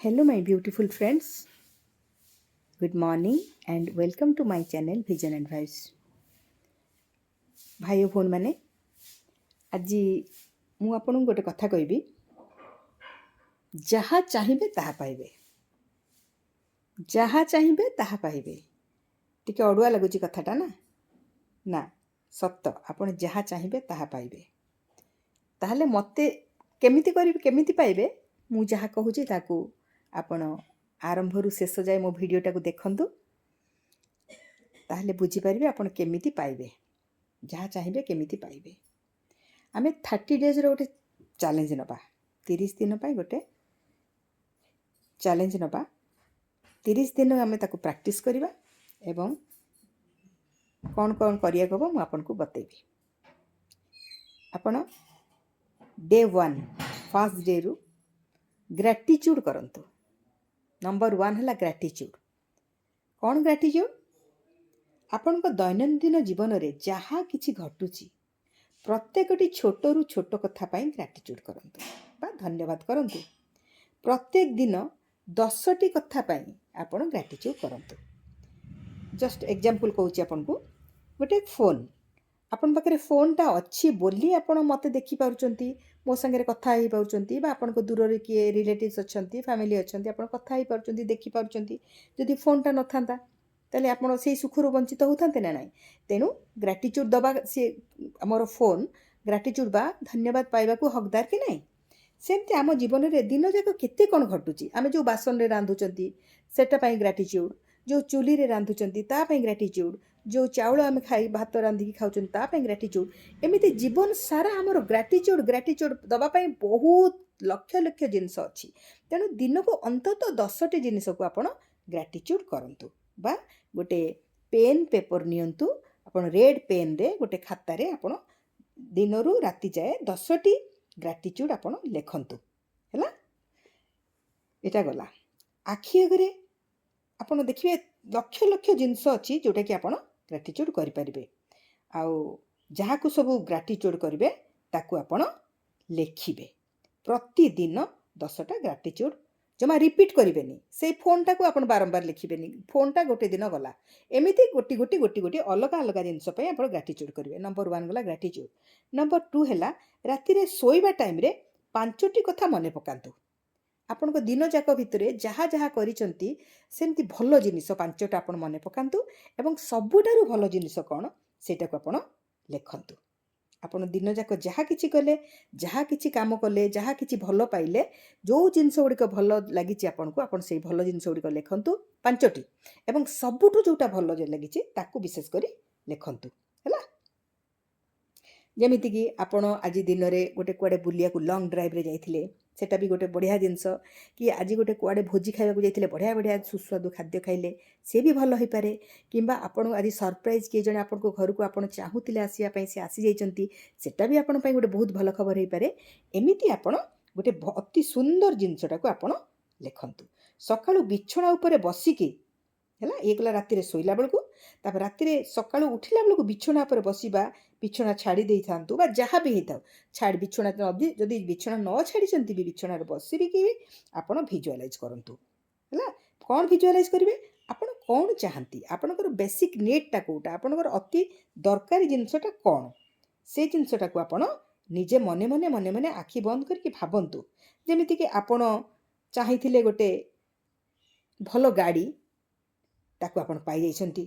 Hello, my beautiful friends. Good morning and welcome to my channel Vision and Vibes. भाई और भौन मैंने आज मु आपन गोटे कथा कहबी जहाँ चाहिए ताहा पाइबे जहाँ चाहिए ताहा पाइबे टिके अड़ुआ लगुच कथाटा ना ना सत्य आपन जहाँ चाहिए ताहा पाइबे ताहले मते केमिति करिबे केमिति पाइबे मु जहाँ कहूची ताकू आपण आरंभरू शेष जाए मो भिडियोटा देखंतु ताहले बुझी पारिबे आपण केमिति पाइबे जहाँ चाहिए केमिति पाइबे आमे 30 डेज रो गोटे चैलेंज नबा 30 दिन पाई गोटे चैलेंज नबा 30 दिन आमे ताकू प्रैक्टिस करिबा एवं कौन कौन करिया गबो मु आपन को बतेबी आपण डे 1 फर्स्ट डे रु ग्रेटिट्यूड करंतु नंबर 1 हला ग्रेटिट्यूड कौन ग्रेटिट्यूड आपण को दैनंदिन जीवन रे जहाँ किछि घटुची प्रत्येकटी छोटरू छोट कथा पाई ग्रेटिट्यूड करंतु बा धन्यवाद करंतु प्रत्येक दिन 10टी कथा पाई आपण ग्रेटिट्यूड करंतु जस्ट एग्जांपल कहूची आपण को गोटे फोन आपण पाखरे फोनटा अच्छी बोली आपण मते देखि पारुचंती मो संगे कथा ही पारुचंती बा आपण को दूर रे किए रिलेटिव्स अछंती फैमिली अछंती आपण कथा ही पारुचंती देखि पारुचंती जदि फोनटा न थांता ताले आपण से सुखरु वंचित होतांते ना नाही तेनु ग्रेटिट्यूड दबा से हमर फोन ग्रेटिट्यूड बा धन्यवाद पाइबा को हकदार कि नाही सेमते आम जीवन रे दिन जाक केते कोन घटुची आमे जो बासन रे रांधुचंती सेटा पाई ग्रेटिट्यूड जो चूली रे रांधुचंती ता पाई ग्रेटिट्यूड जो चाउल आमे खाई भात रांधि खाउचन ता पाई ग्रेटिट्यूड एमिति जीवन सारा हमर ग्रेटिट्यूड ग्रेटिट्यूड दबा पाई बहुत लक्ष लक्ष जिंस अछि तेनु दिन को अंतत 10टी जिंस को आपण ग्रेटिट्यूड करंतु बा गोटे पेन पेपर नियंतु आपण रेड पेन रे गोटे खाता रे आपण दिनरू राति जाए 10टी ग्रेटिट्यूड आपण लेखंतु हैला एटा गला आखि अगरे आपण देखिबे लक्ष लक्ष जिंस अछि जोटा कि आपण ग्रेटिट्यूड करि परिबे आउ जहा को सब ग्रेटिट्यूड करिवे ताकू आपण लेखिबे प्रतिदिन 10टा ग्रेटिट्यूड जमा रिपीट करेनि से फोनटा को आपण बारंबार लिखिबेनि फोनटा गोटे दिन गला एमिति गोटी गोटी गोटी गोटी अलग अलग जिनस पे आपण ग्रेटिट्यूड करिवे नंबर 1 गला ग्रेटिट्यूड नंबर 2 हैला राति रे सोइबा टाइम रे 5टी कथा मने पकांतु आपण को दिन जाक भितरे जहाँ जहाँ करिसंती सेमति भलो जिनिस 5टा आपण मने पकांतु एवं सबुठारु भलो जिनिस कोन सेटा को आपण लेखंतु आपण दिन जाक जहाँ किछि कले जहाँ किछि काम कले जहाँ किछि भलो पाइले जो जिनिस गुड़िक भलो लागिछि आपण को आपण सेई भलो जिनिस गुड़िक लेखंतु 5टी एवं सबुठु जोटा भलो जे लागिछि ताकू विशेष करी लेखंतु हैला जेमिति कि आपण आज दिन रे गोटे कुआडे बुलिया को लॉन्ग ड्राइव रे जाइथिले सेटा भी गोटे बढ़िया जिनस कि आज गोटे कुआडे भोजी खाइबा जाइथिले बढ़िया बढ़िया सुस्वादु खाद्य खाइले से भी भलो होई पारे किंबा आपण आज सरप्राइज किए जने आपण को घर को आपण चाहूतिले आसिया पई से आसी जाइचंती सेटा भी आपण पई गोटे बहुत भलो खबर होई पारे एमिति आपण गोटे अति सुंदर जिनसटा को आपण लेखंतु सकाळु बिछणा ऊपर बसिकी हैला एक गला राति रे सोइला बेलकू तापर राति रे सकाळु उठिला बेलकू बिछणा ऊपर बसिबा बिछणा छाड़ी देई थांतु बा जहाँ भी हेताउ छाड़ बिछणा जदि बिछणा न छाड़ी चंती भी बिछणा रे बसिबी कि आपण विजुअलाइज करंतु हैला कोन विजुअलाइज करिवे आपण कोन चाहंती आपणकर बेसिक नीड टा कोटा आपणकर अति दरकारी जिंसटा कोन से जिंसटा को आपण निजे मने मने मने मने आखि बंद करके भाबंतु जेमिति कि आपण चाहिथिले गोटे भलो गाड़ी ताकू आपण पाई जाइछंती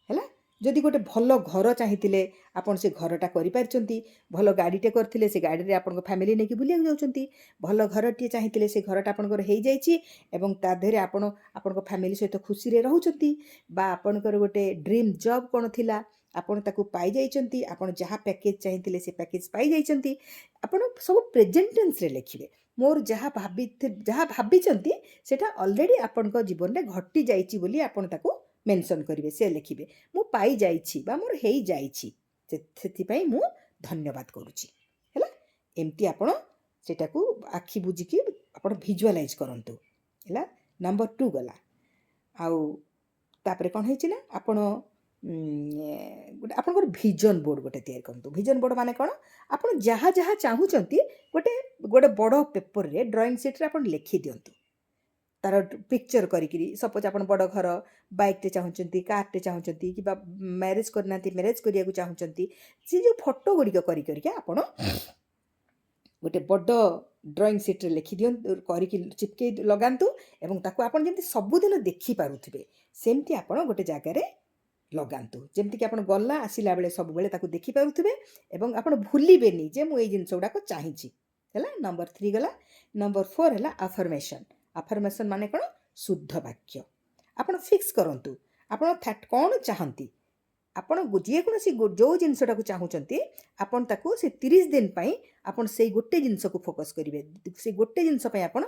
हैला जदि गोटे भलो घर चाहिथिले आपण से घरटा करि पारचंती भलो गाड़ीटे करथिले से गाड़ी रे आपण को फैमिली नेकी बुलिया जाउचंती भलो घरटी चाहिथिले से घरटा आपणकर हेई जाइछि एवं ता देहरे आपण आपण को फैमिली सहित खुशी रे रहउचंती बा आपणकर गोटे ड्रीम जॉब कोन थिला आपण ताकू पाई जाइचंती आपण जहाँ पैकेज चाहिथिले से पैकेज पाई जाइचंती आपण सब प्रेजेंट टेंस रे लिखिबे मोर जहाँ भाबिचंती सेटा ऑलरेडी आपण को जीवन रे घटी जाइछि बोली आपण ताकू मेंशन करिवे से लिखिबे मु पाई जाइछि बा मोर हेई जाइछि सेथि पई मु धन्यवाद करूछि हैला एम्ति आपण सेटा को आखि बुझी की आपण विजुअलाइज करंतु हैला नंबर 2 गला आउ तापरे कोन हेछि ना आपण गोटे आपणकर विजन बोर्ड गोटे तैयार करंतु विजन बोर्ड माने कोन आपण जहाँ जहाँ चाहूचंती गोटे गोटे बड़ पेपर रे ड्राइंग सीट रे आपण लिखि दियंतु तार पिक्चर करिकरी सपोज आपण बड़ घर बाइक टे चाहूचंती कार टे चाहूचंती कि मैरिज करनाती मैरिज करिया को चाहूचंती से जो फोटो गुडी करी करिके आपण गोटे बड़ ड्राइंग सीट रे लिखि दियंतु करिकि चिपके लगांतु एवं ताको आपण जेंति सबुदिन देखि पारुथिबे सेमति आपण गोटे जागा रे लगांतु जेमति कि आपण गल्ला आसिला बेले सब बेले ताको देखि पारुथिबे एवं आपण भूलिबेनी जे मु एई जिंस गुडा को चाहिछि हैला नंबर 3 गला नंबर 4 हैला अफर्मेशन अफर्मेशन माने कोन शुद्ध वाक्य आपण फिक्स करंतु आपण कोन चाहंती आपण जे कोनसी जो जिनसटा को चाहूचंती आपण ताको से 30 दिन पई आपण सेई गोटे जिनस को फोकस करिवे से गोटे जिनस पई आपण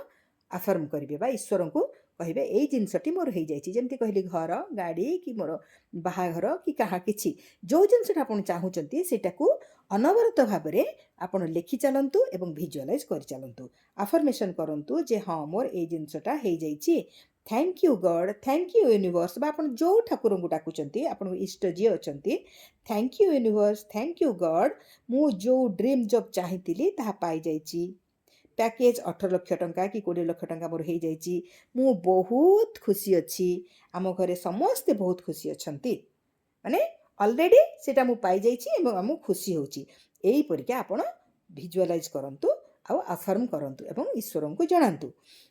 अफर्म करिवे बा ईश्वर को कहिबे एई जिनसटी मोर हेई जाईची जेमति कहली घर गाड़ी कि मोर बाहाघर कि कहा किछि जो जिनसटा आपण चाहूचंती सेटा को अनवरत भाबरे आपण लेखि चलंतु एवं विजुअलाइज कर चलंतु अफर्मेशन करंतु जे हां मोर एई जिनसटा हेई जाईची thank you God thank you universe बा आपण जो ठाकुर को डाकुचंती आपण इष्ट जी अचंती thank you universe thank you God मु जो ड्रीम जॉब चाहितिली ताहा पाई जाईची पैकेज 18 लाख टंका कि 20 लाख टंका मोर हेई जाईची मु बहुत खुशी अछि आम घरे समस्ते बहुत खुशी अछंती माने ऑलरेडी सेटा मु पाई जाईची एवं हम खुशी होची एई परिका आपण विजुअलाइज करंतु आ अफर्म करंतु एवं ईश्वर को जणांतु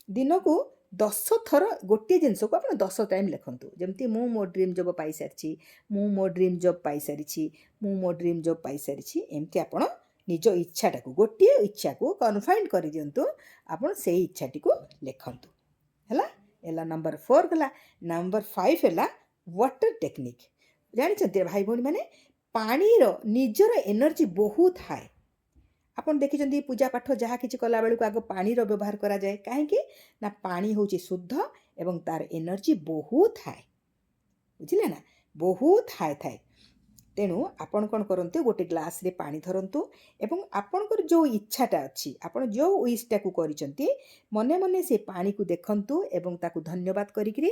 दिन को 10 थर गोटे जिनस को आप 10 टाइम लिखंतु जमती मु मो ड्रीम जॉब पाई सारिछि मु मो ड्रीम जॉब पाई सारिछि मु मो ड्रीम जॉब पाई सारिछि एमती आपण निज इच्छाटा को गोटे इच्छा को कन्फाइंड कर दियंतु आपण से इच्छाटी को लिखंतु हैला एला नंबर 4 गला नंबर 5 हैला वाटर टेक्निक जानिछंती भाई भौणी माने पानी रो निजर एनर्जी बहुत हाई आपण देखिछंती पूजा पाठ जहाँ किछि कला बेलू आग पानी रो व्यवहार करा जाए काहेकि ना पानी होची शुद्ध एवं तार एनर्जी बहुत हाई बुझिले ना बहुत हाई थाए तेणु आपण कौन करते गोटे ग्लास रे पानी धरतु एवं आपणकर जो इच्छाटा अच्छी आपण जो विशटा को करिसंती मने मने से पानी को देखंतु एवं ताकू धन्यवाद करिकरी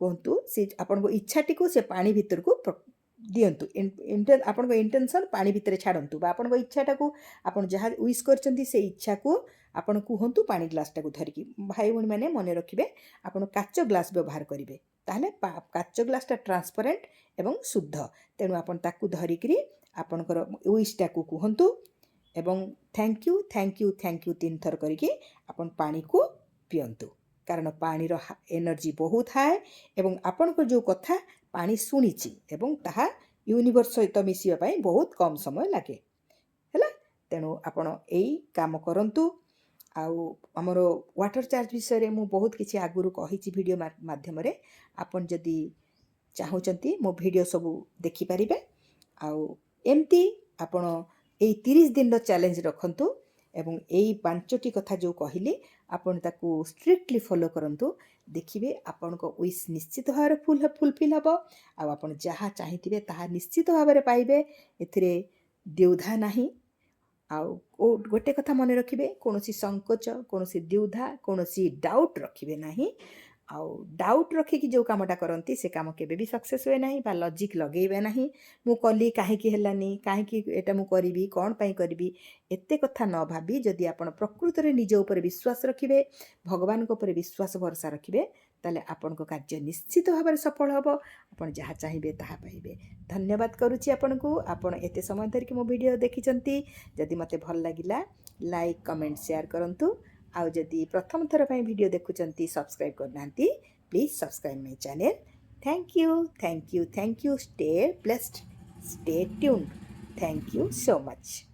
कहतु से आपण इच्छाटी को से पानी भीतर को दियंतु आपण इंटेंशन पानी भितर छाड़ंतु बा आपण इच्छाटा को आपण जहाँ विश करचंती से इच्छा को आपण कहतु पानी ग्लासटा को धरिकी भाई भौणी माने मने रखिबे आपण काच ग्लास व्यवहार करिवे ताहले काच ग्लासटा ट्रांसपेरेंट एवं शुद्ध तेणु आपण ताकू धरिकरी आपणकर विशटा को कहतु एवं thank you thank you thank you 3 थर करिकी आपण पानी को पियंतु कारण पानी रो एनर्जी बहुत हाई एवं आपणकर जो कथा पानी शुणिची एवं ताहा यूनिवर्स सहित मिसिबा पई बहुत कम समय लागे हैला तेणु आपण एई काम करंतु आउ हमरो वाटर चार्ज विषय रे मु बहुत किछि आगुरु कहिछि वीडियो माध्यम रे आपण जदी चाहूचंती मो वीडियो सब देखि परिबे आउ एमती आपण एई 30 दिन रो चैलेंज रखंतु एवं एई 5टी कथा जो कहिली आपण ताकू स्ट्रिक्टली फॉलो करंतु देखिबे आपण को विश निश्चित भाव फुलफिल हबो आ आपण जहाँ चाहिथिबे ताहा निश्चित भाव रे पाइबे एथिरे द्विधा नाही आ गोटे कथा मन रखिबे कोनोसी संकोच कोनोसी द्विधा कोनोसी डाउट रखिबे नाही आ डाउट रखिकी जो कामटा करंती से काम केबे भी सक्सेस हुए नाही बा लॉजिक लगेबे नाही मु कली काहे की हेलानी काहे की एटा मु करिवि कोन पई करिवि एते कथा न भाबी जदि आपण प्रकृति रे निज ऊपर विश्वास रखिबे भगवान को ऊपर विश्वास भरोसा रखिबे ताले आपण को कार्य निश्चित भाव में सफल होबो आपण जहाँ चाहिए ताहा पाइबे धन्यवाद करूची आपण को आपण एते समय धर के मो वीडियो देखिचंती जदि मते भल लागिला लाइक कमेंट शेयर करंतु आउ जदि प्रथम थर पई वीडियो देखुचंती सब्सक्राइब करनांती please subscribe my channel thank you thank you thank you stay blessed stay tuned thank you so much.